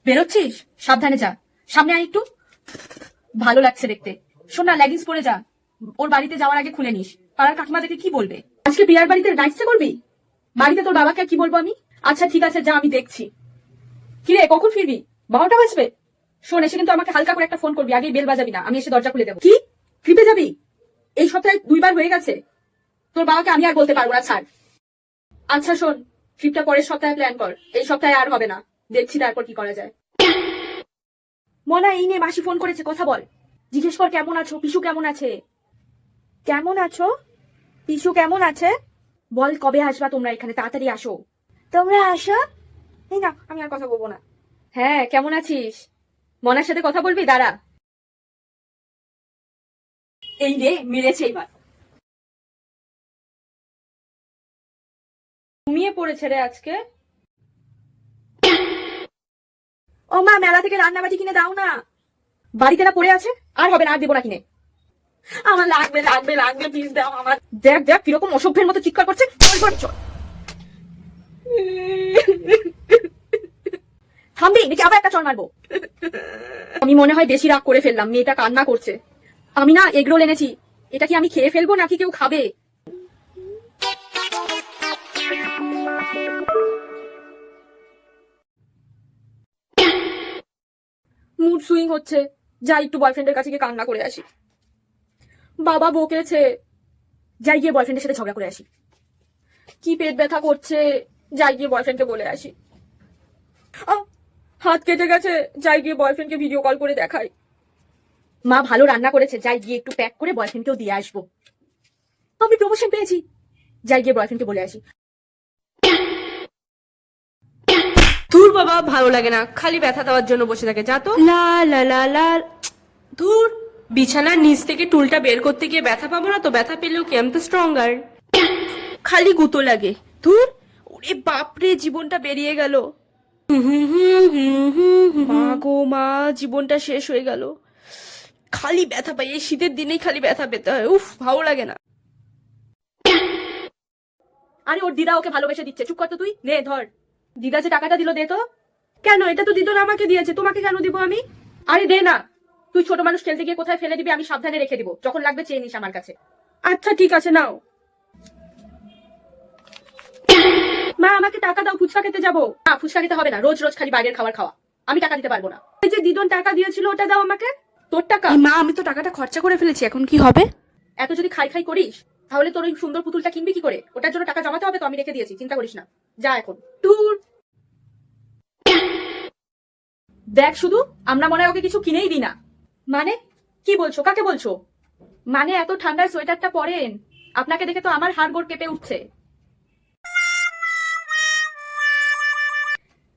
বেরোচ্ছিস? সাবধানে যা, সামনে আয় একটু। ভালো লাগছে দেখতে। শোন না, লেগিংস পরে যা, ওর বাড়িতে যাওয়ার আগে খুলে নিস। পাড়ার কাকিমা দেখে কি বলবে? আজকে বিয়ার বাড়িতে নাইট স্টে করবি? বাড়িতে তোর বাবাকে কি বলবো আমি? আচ্ছা ঠিক আছে, যা, আমি দেখছি। কিরে, কখন ফিরবি? 12টা বাজবে। শোন, এসে কিন্তু আমাকে হালকা করে একটা ফোন করবি, আগেই বেল বাজাবি না, আমি এসে দরজা খুলে দেবো। কি, ট্রিপে যাবি? এই সপ্তাহে 2বার হয়ে গেছে। তোর বাবাকে আমি আর বলতে পারবো না, ছাড়। আচ্ছা শোন, ট্রিপটা পরের সপ্তাহে প্ল্যান কর, এই সপ্তাহে আর হবে না। দেখছি তারপর কি করা যায়। মনা, এই নে, মাসি ফোন করেছে, কথা বল। জিজ্ঞেস কর কেমন আছো, পিসু কেমন আছে। কেমন আছো? পিসু কেমন আছে? বল কবে আসবা তোমরা এখানে, তাড়াতাড়ি আসো। তোমরা আসো। এই না, আমি আর কথা বলবো না। হ্যাঁ, কেমন আছিস? মনার সাথে কথা বলবি, দাঁড়া। এই রে, মেরেছে এবার। ঘুমিয়ে পড়েছে রে আজকে। ও মা, মেলা থেকে রান্নাবাটি কিনে দাও না। বাড়িতে না পড়ে আছে, আর হবে না, আর দেবো না কিনে। আমার লাগবে লাগবে লাগবে, প্লিজ দাও আমার। দেখ দেখ কিরকম অসভ্যের মতো চিৎকার করছে। চল ঘরে চল। থামবি নাকি আবার একটা চল মারবো? আমি মনে হয় বেশি রাগ করে ফেললাম, মেয়েটা কান্না করছে। আমি না এগরোল এনেছি, এটা কি আমি খেয়ে ফেলবো নাকি কেউ খাবে? মুড সুইং হচ্ছে, যাই একটু বয়ফ্রেন্ডের কাছে গিয়ে কান্না করে আসি। বাবা বকেছে, যাই গিয়ে বয়ফ্রেন্ডের সাথে ঝগড়া করে আসি। কি পেট ব্যথা করছে, যাই গিয়ে বয়ফ্রেন্ডকে বলে আসি। হাত কেটে গেছে, যাই গিয়ে বয়ফ্রেন্ডকে ভিডিও কল করে দেখাই। মা ভালো রান্না করেছে, যাই গিয়ে একটু প্যাক করে বয়ফ্রেন্ডকেও দিয়ে আসবো। আমি প্রমোশন পেয়েছি, যাই গিয়ে বয়ফ্রেন্ডকে বলে আসি। ধুর বাবা, ভালো লাগে না, খালি ব্যথা দেওয়ার জন্য বসে থাকে। যা তো। লা লা লা লা। ধুর, বিছানার নিচ থেকে টুলটা বের করতে গিয়ে ব্যথা পাবো না তো? ব্যথা পেলেও কি, আমি তো স্ট্রঙ্গার। খালি গুতো লাগে। ধুর, ওরে বাপরে, জীবনটা বেরিয়ে গেল। মা গো মা, জীবনটা শেষ হয়ে গেল। খালি ব্যথা পাই, এই শীতের দিনেই খালি ব্যথা পেতে হয়। উফ, ভালো লাগে না। আরে ওর দিদা ওকে ভালোবেসে দিচ্ছে, চুপ কর তো তুই। নে ধর, দিদা যে টাকাটা দিল দে তো। কেন? এটা তো দিদুন আমাকে দিয়েছে, তোমাকে কেন দিব আমি? আরে দে না, তুই ছোট মানুষ খেলতে গিয়ে কোথায় ফেলে দিবি, আমি সাবধানে রেখে দিব, যখন লাগবে চেয়ে নিস আমার কাছে। আচ্ছা ঠিক আছে, নাও। মা আমাকে টাকা দাও, ফুচকা খেতে যাবো। না, ফুচকা খেতে হবে না, রোজ রোজ খালি বাইরের খাবার খাওয়া, আমি টাকা দিতে পারবো না। ওই যে দিদুন টাকা দিয়েছিল, ওটা দাও আমাকে। তোর টাকা? মা, আমি তো টাকাটা খরচা করে ফেলেছি, এখন কি হবে? এত যদি খাই খাই করিস, তাহলে তোর ওই সুন্দর পুতুলটা কিনবি কি করে? ওটার জন্য টাকা জমাতে হবে তো, আমি রেখে দিয়েছি, চিন্তা করিস না। যা এখন। দূর। দেখ শুধু, আমরা মনে হয় ওকে কিছু কিনেই দিই না। মানে কি বলছো, কাকে বলছো? মানে এত ঠান্ডায় সোয়েটারটা পরেন, আপনাকে দেখে তো আমার হাড় গোড় কেঁপে উঠছে।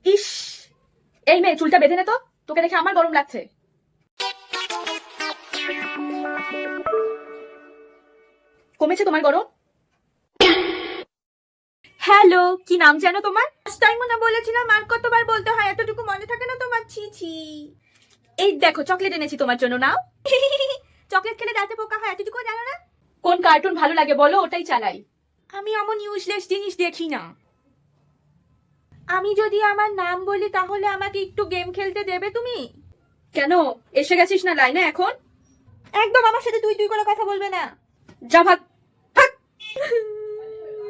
ইস, এই মেয়ে চুলটা বেঁধে নে তো, তোকে দেখে আমার গরম লাগছে। কমেছে তোমার গরম? হ্যালো, কি নাম জানো তোমার? টাইম না বলেছিলাম, আর কতবার বলতে হয়, এতটুকু মনে থাকে না তোমার? ছি ছি। এই দেখো, চকলেট এনেছি তোমার জন্য, নাও। চকলেট খেলে দাঁতে পোকা হয়, এতটুকু জানো না? কোন কার্টুন ভালো লাগে বলো, ওটাই চালাই। আমি এমন ইউজলেস জিনিস দেখি না। আমি যদি আমার নাম বলি তাহলে আমাকে একটু গেম খেলতে দেবে তুমি? কেন, এসে গেছিস না লাইনে এখন? একদম আমার সাথে তুই তুই করে কথা বলবে না। যা ভাগ, ভাগ।